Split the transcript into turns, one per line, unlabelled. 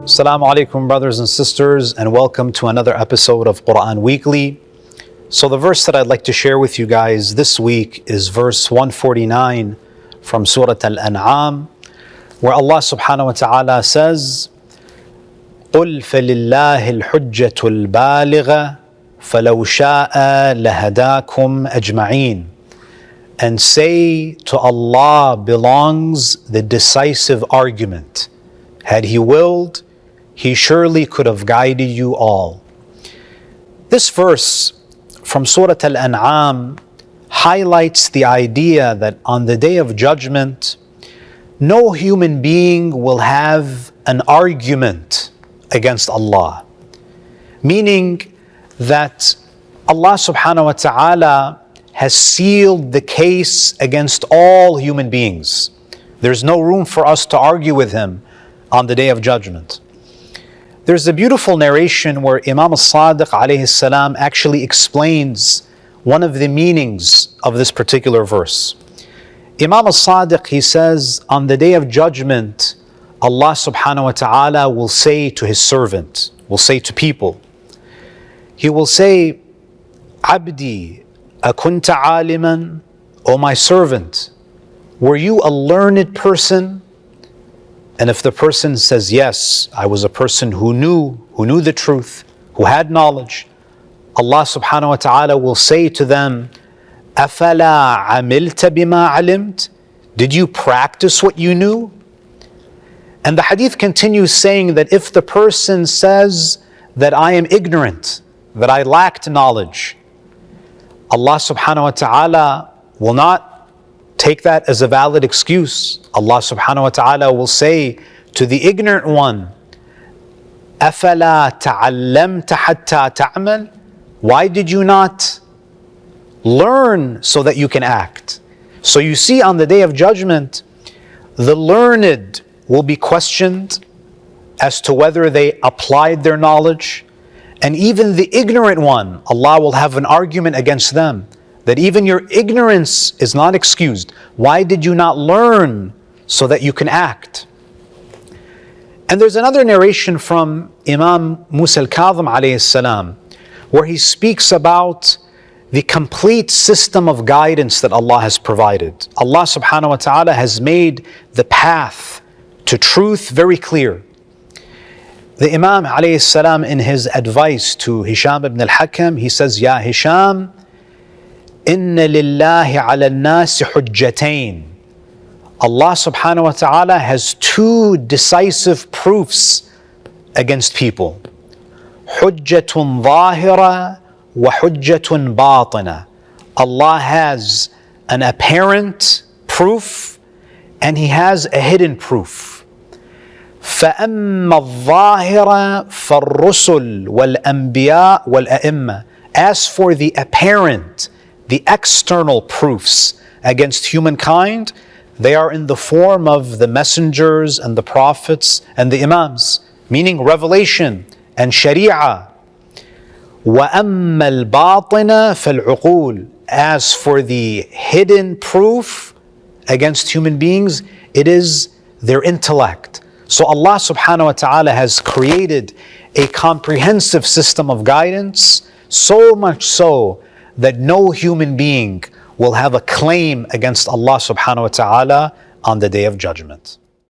Assalamu alaikum, brothers and sisters, and welcome to another episode of Quran Weekly. So the verse that I'd like to share with you guys this week is verse 149 from Surat Al-An'am, where Allah subhanahu wa ta'ala says, قُلْ فَلِلَّهِ الْحُجَّةُ الْبَالِغَةُ فَلَوْ شَاءَ لَهَدَاكُمْ أَجْمَعِينَ. And say, to Allah belongs the decisive argument. Had He willed, He surely could have guided you all. This verse from Surat Al-An'am highlights the idea that on the Day of Judgment, no human being will have an argument against Allah. Meaning that Allah subhanahu wa ta'ala has sealed the case against all human beings. There's no room for us to argue with Him on the Day of Judgment. There's a beautiful narration where Imam As-Sadiq alayhi salam actually explains one of the meanings of this particular verse. Imam As-Sadiq, he says, on the Day of Judgment, Allah subhanahu wa ta'ala will say to His servant, will say to people, He will say, Abdi, akunta aliman, O my servant, were you a learned person? And if the person says, yes, I was a person who knew the truth, who had knowledge, Allah subhanahu wa ta'ala will say to them, أَفَلَا عَمِلْتَ بِمَا عَلِمْتَ? Did you practice what you knew? And the hadith continues saying that if the person says that I am ignorant, that I lacked knowledge, Allah subhanahu wa ta'ala will not take that as a valid excuse. Allah subhanahu wa ta'ala will say to the ignorant one, أَفَلَا تَعَلَّمْتَ حَتَّى تَعْمَلْ? Why did you not learn so that you can act? So you see, on the Day of Judgment, the learned will be questioned as to whether they applied their knowledge, and even the ignorant one, Allah will have an argument against them, that even your ignorance is not excused. Why did you not learn so that you can act? And there's another narration from Imam Musa al-Kadhim alayhi salam, where he speaks about the complete system of guidance that Allah has provided. Allah subhanahu wa ta'ala has made the path to truth very clear. The Imam alayhi salam, in his advice to Hisham ibn al-Hakam, he says, Ya Hisham, Inna lillahi ala nasi hujjatain. Allah subhanahu wa ta'ala has two decisive proofs against people. Hujjatun zahira wa hujjatun batina. Allah has an apparent proof and He has a hidden proof. فَأَمَّا الظَّاهِرَ فَالرُّسُلُ وَالْأَنْبِيَاءُ وَالْأَئِمَّةُ. As for the apparent, the external proofs against humankind, they are in the form of the messengers and the prophets and the imams, meaning revelation and sharia. وَأَمَّا الْبَاطِنَ فَالْعُقُولُ. As for the hidden proof against human beings, it is their intellect. So Allah subhanahu wa ta'ala has created a comprehensive system of guidance, so much so that no human being will have a claim against Allah subhanahu wa ta'ala on the Day of Judgment.